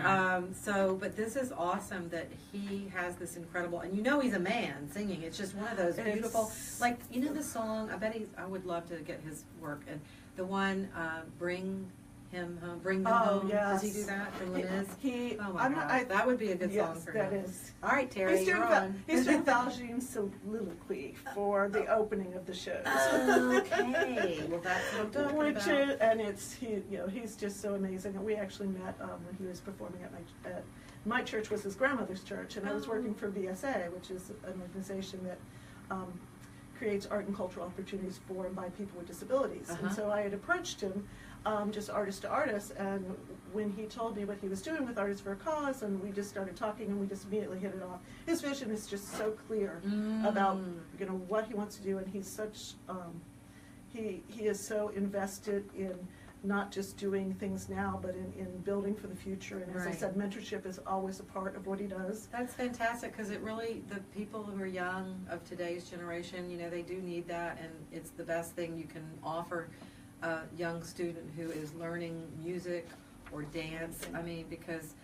but this is awesome that he has this incredible, and he's a man singing. It's just one of those beautiful, like the song. I would love to get his work, and the one Bring Him Home, Bring Them Home. Yes. Does he do that from Les Mis? Oh my God, that would be a good song for him. That is. All right, Terry, you're on. He's doing Valjean's soliloquy for the opening of the shows. Okay, well that's what I'm talking about. He's just so amazing. And we actually met when he was performing at my church was his grandmother's church, and I was working for VSA, which is an organization that creates art and cultural opportunities for and by people with disabilities. And so I had approached him, just artist to artist, and when he told me what he was doing with Artists for a Cause, and we just started talking, and we just immediately hit it off. His vision is just so clear about what he wants to do, and he's such he is so invested in not just doing things now, but in building for the future. And as I said, mentorship is always a part of what he does. That's fantastic, because it really, the people who are young of today's generation, they do need that, and it's the best thing you can offer a young student who is learning music or dance. I mean, because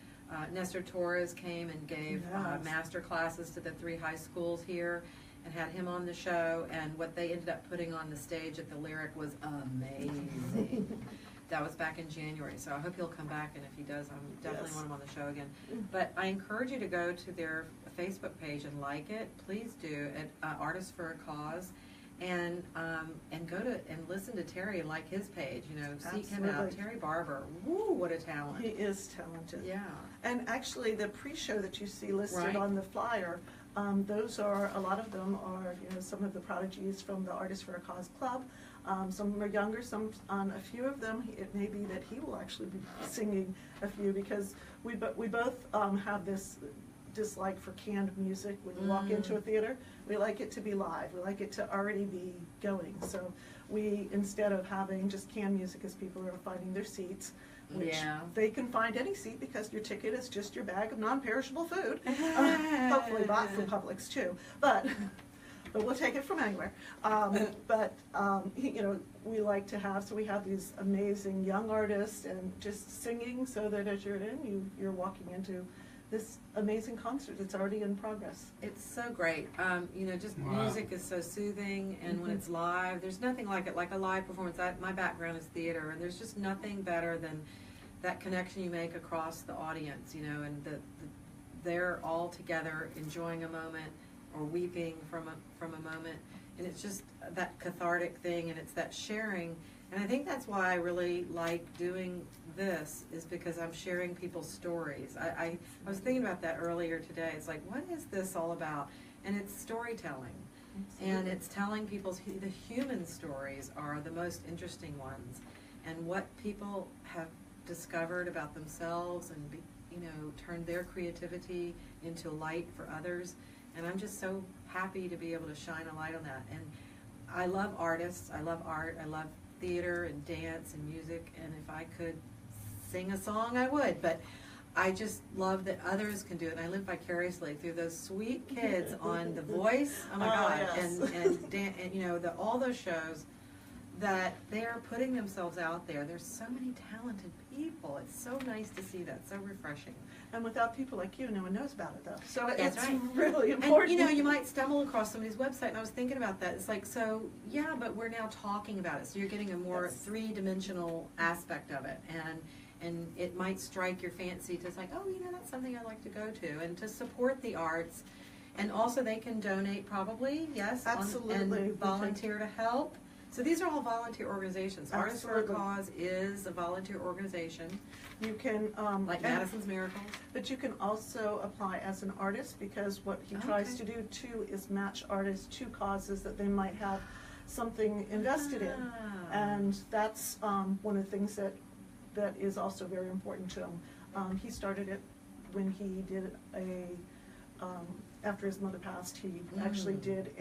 Nestor Torres came and gave master classes to the 3 high schools here, and had him on the show, and what they ended up putting on the stage at the Lyric was amazing. That was back in January, so I hope he'll come back, and if he does, I definitely want him on the show again. But I encourage you to go to their Facebook page and like it. Please do, at Artists for a Cause, and go to and listen to Terry and like his page. Seek him out. Terry Barber, woo, what a talent! He is talented. Yeah. And actually, the pre-show that you see listed on the flyer, those are, a lot of them are, some of the prodigies from the Artists for a Cause Club. Some of them are younger, a few of them, it may be that he will actually be singing a few, because we both have this dislike for canned music. When you walk into a theater, we like it to be live. We like it to already be going. So we, instead of having just canned music as people are finding their seats, which they can find any seat because your ticket is just your bag of non-perishable food, hopefully bought from Publix too. But but we'll take it from anywhere. You know, we like to have, so we have these amazing young artists and just singing so that as you're in, you're walking into this amazing concert that's already in progress. It's so great. You know, just Wow. music is so soothing, and when it's live, there's nothing like it, like a live performance. My background is theater, and there's just nothing better than that connection you make across the audience, you know, and they're all together enjoying a moment or weeping from a moment, and it's just that cathartic thing, and it's that sharing. And I think that's why I really like doing this, is because I'm sharing people's stories. I was thinking about that earlier today. It's like, what is this all about? And it's storytelling. And it's telling people's, the human stories are the most interesting ones. And what people have discovered about themselves and, you know, turned their creativity into light for others. And I'm just so happy to be able to shine a light on that. And I love artists. I love art. I love theater and dance and music, and if I could sing a song, I would, but I just love that others can do it, and I live vicariously through those sweet kids on The Voice. Oh my God. Yes. And you know, all those shows that they are putting themselves out there. There's so many talented people. It's so nice to see that. So refreshing. And without people like you, no one knows about it though. So That's it's right. really And important. you know, you might stumble across somebody's website, and I was thinking about that. It's like, so yeah, but we're now talking about it. So you're getting a more Yes. three-dimensional aspect of it, and it might strike your fancy to like, oh, you know, that's something I'd like to go to, and to support the arts. And also, they can donate probably, yes, Absolutely. and volunteer to help. So these are all volunteer organizations. Artists for a Absolutely. Cause is a volunteer organization, You can, like and- Madison's Miracles. but you can also apply as an artist, because what he tries to do too is match artists to causes that they might have something invested in. Ah. And that's one of the things that is also very important to him. He started it when he did after his mother passed, he actually did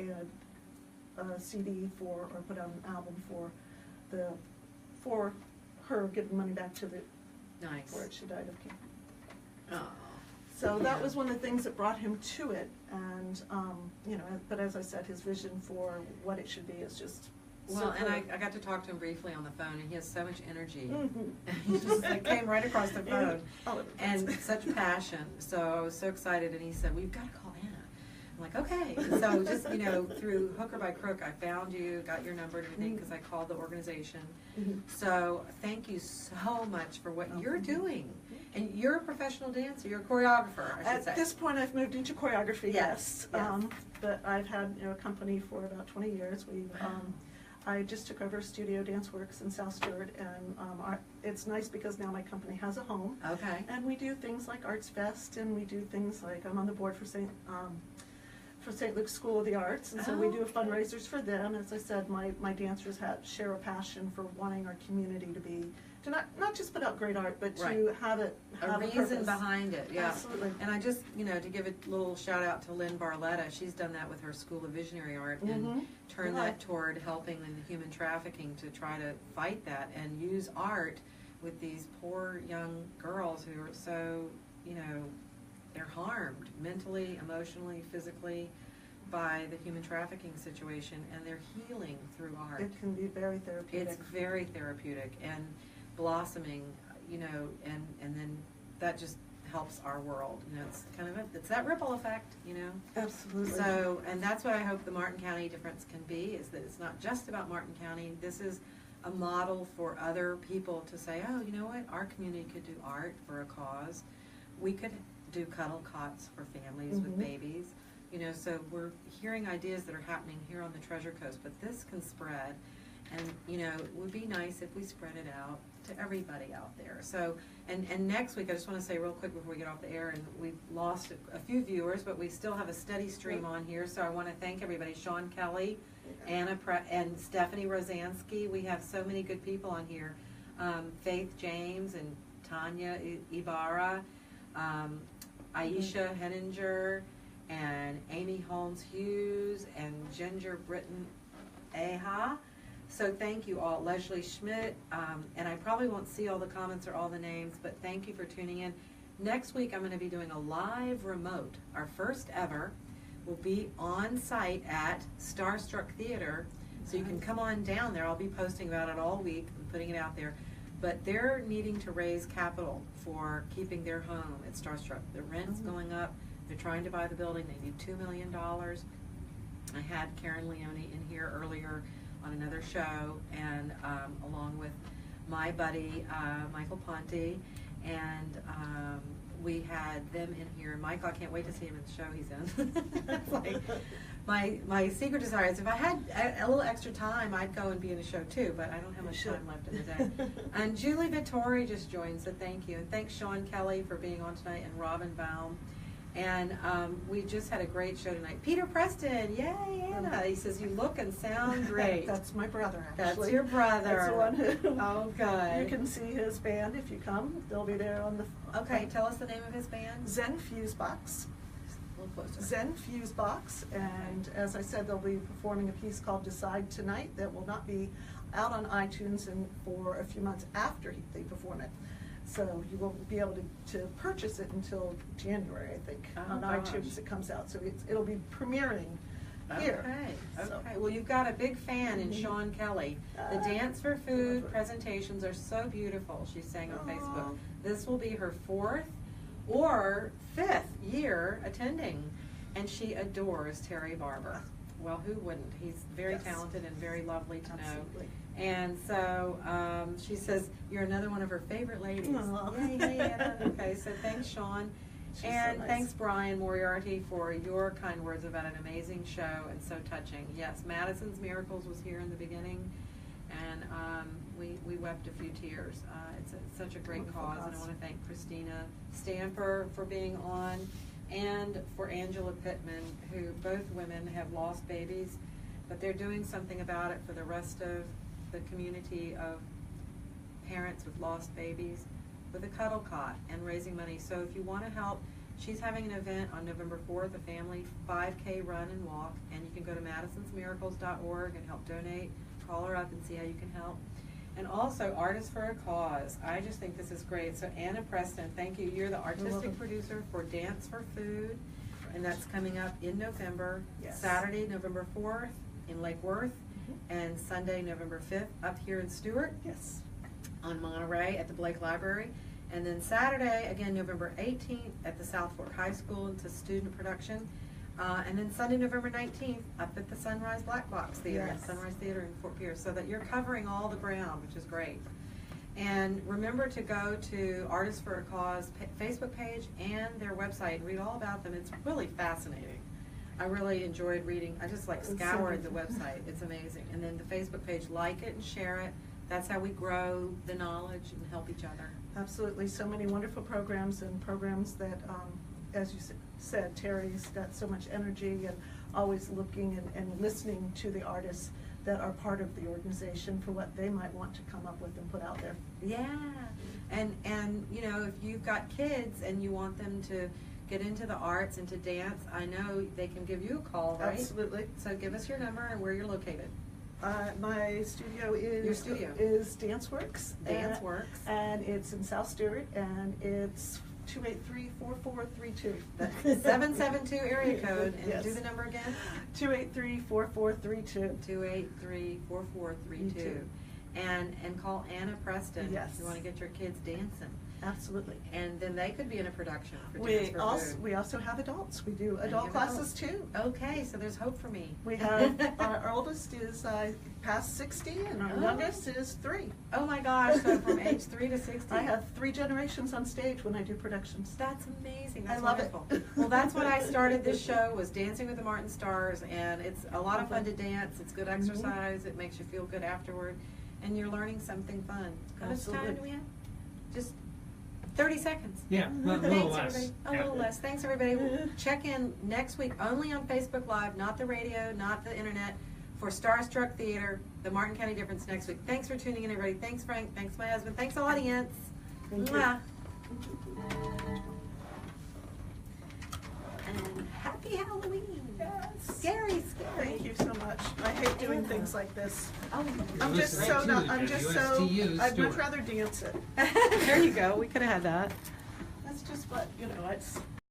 a CD or put out an album for her, giving money back to the, Nice. for it. She died of cancer. Oh. So that was one of the things that brought him to it, and, you know, but as I said, his vision for what it should be is just Well, and superb. I got to talk to him briefly on the phone, and he has so much energy. Mhm. He just like, came right across the phone, All over the and place. such passion. So I was so excited, and he said, "We've got to call Anna." I'm like, "Okay." And so just, you know, through hook or by crook, I found you, got your number and everything, because I called the organization. Mhm. So thank you so much for what you're doing. And you're a professional dancer. You're a choreographer, I should say. At this point, I've moved into choreography, Yes, yes. yes. But I've had, you know, a company for about 20 years. I just took over Studio Dance Works in South Stewart, and it's nice because now my company has a home. Okay. And we do things like Arts Fest, and we do things like, I'm on the board for St. Luke's School of the Arts, and so we do fundraisers for them. As I said, my dancers share a passion for wanting our community to not just put out great art, but to Right. have A reason purpose. behind it, yeah. Absolutely. And I just, you know, to give a little shout out to Lynn Barletta, she's done that with her School of Visionary Art, and Mhm. turned Yeah. that toward helping in human trafficking to try to fight that and use art with these poor young girls who are so, you know, they're harmed mentally, emotionally, physically by the human trafficking situation, and they're healing through art. It can be very therapeutic. It's very therapeutic and blossoming, you know, and then that just helps our world. You know, it's kind of it's that ripple effect, you know. Absolutely. So, and that's what I hope the Martin County difference can be, is that it's not just about Martin County. This is a model for other people to say, oh, you know what, our community could do art for a cause. We could do cuddle cots for families with Mhm. babies. You know, so we're hearing ideas that are happening here on the Treasure Coast, but this can spread. And, you know, it would be nice if we spread it out to everybody out there. So, and next week, I just want to say real quick before we get off the air, and we've lost a few viewers, but we still have a steady stream on here. So I want to thank everybody, Sean Kelly, Anna and Stephanie Rosansky. We have so many good people on here. Faith James and Tanya Ibarra, Aisha Henninger, and Amy Holmes Hughes, and Ginger Britton Aha. So thank you all. Leslie Schmidt, and I probably won't see all the comments or all the names, but thank you for tuning in. Next week I'm going to be doing a live remote, our first ever, will be on site at Starstruck Theater. So you can come on down there. I'll be posting about it all week and putting it out there. But they're needing to raise capital for keeping their home at Starstruck. The rent's going up. They're trying to buy the building. They need $2 million. I had Karen Leone in here earlier on another show, and along with my buddy Michael Ponte, and we had them in here. Michael, I can't wait to see him in the show he's in. It's like, my secret desire is if I had a little extra time, I'd go and be in a show too, but I don't have much time left in the day. And Julie Vittori just joined, so thank you. And thanks Sean Kelly for being on tonight, and Robin Baum. And we just had a great show tonight. Peter Preston, yay, Anna. He says, you look and sound great. That's my brother, actually. That's your brother. That's the one who, oh, good. You can see his band if you come. They'll be there on the... Okay, tell us the name of his band. Zen Fuse Box. A little closer. Zen Fuse Box. And as I said, they'll be performing a piece called Decide Tonight that will not be out on iTunes and for a few months after they perform it. So you won't be able to purchase it until January, I think, on iTunes it comes out. So it'll be premiering here. Okay, So. okay. Well, you've got a big fan in Sean Kelly. The Dance for Food presentations are so beautiful, she's saying on Facebook. This will be her 4th or 5th year attending, and she adores Terry Barber. Well, who wouldn't? He's very talented and very lovely to know. And so she says, you're another one of her favorite ladies. Yay, okay, so thanks, Sean. And so nice. Thanks, Brian Moriarty, for your kind words about an amazing show and so touching. Yes, Madison's Miracles was here in the beginning, and we wept a few tears. It's such a great cause, and I want to thank Christina Stamper for being on, and for Angela Pittman, who both women have lost babies, but they're doing something about it for the rest of the community of parents with lost babies with a cuddle cot and raising money. So if you want to help, she's having an event on November 4th, a family 5K run and walk, and you can go to madisonsmiracles.org and help donate. Call her up and see how you can help. And also, Artists for a Cause. I just think this is great. So Anna Preston, thank you. You're the artistic producer for Dance for Food, and that's coming up in November. Yes. Saturday, November 4th in Lake Worth, and Sunday, November 5th up here in Stewart. Yes. On Monterey at the Blake Library. And then Saturday, again, November 18th at the South Fork High School. It's a student production. And then Sunday, November 19th, up at the Sunrise Black Box Theater, Yes. Sunrise Theater in Fort Pierce, so that you're covering all the ground, which is great. And remember to go to Artists for a Cause Facebook page and their website and read all about them. It's really fascinating. I really enjoyed reading. I just scoured the website. It's amazing. And then the Facebook page, like it and share it. That's how we grow the knowledge and help each other. Absolutely. So many wonderful programs, and programs that, as you said, Terry's got so much energy and always looking and listening to the artists that are part of the organization for what they might want to come up with and put out there. Yeah. And you know, if you've got kids and you want them to get into the arts and to dance, I know they can give you a call, right? Absolutely. So give us your number and where you're located. My studio is Your studio is DanceWorks. DanceWorks. And it's in South Stewart, and it's 283-4432. That's 772 area code, and Yes. do the number again. 283-4432. 283-4432. And call Anna Preston Yes. if you want to get your kids dancing. Absolutely. And then they could be in a production for Dance for Food. We also have adults. We do And adult you have classes too. Okay, so there's hope for me. We have our oldest is past 60, and our youngest is 3. Oh my gosh, so from age 3 to 60. I have 3 generations on stage when I do productions. That's amazing. That's I love wonderful. it. Well, that's when I started this show, was Dancing with the Martin Stars, and it's a lot of fun to dance. It's good exercise. It makes you feel good afterward, and you're learning something fun. How much time do we have? Just 30 seconds. Yeah, a little Thanks, less. everybody. A Yeah. little less. Thanks, everybody. We'll check in next week only on Facebook Live, not the radio, not the internet, for Starstruck Theater, the Martin County Difference next week. Thanks for tuning in, everybody. Thanks, Frank. Thanks, my husband. Thanks, audience. Thank you. Mwah. And happy Halloween. Yes. Scary. Thank you so much. I hate doing things like this. Oh, I'm just Listen, so too, not, I'm the just USTU so, I'd much Stewart. rather dance it. there you go. We could have had that. That's just what, it's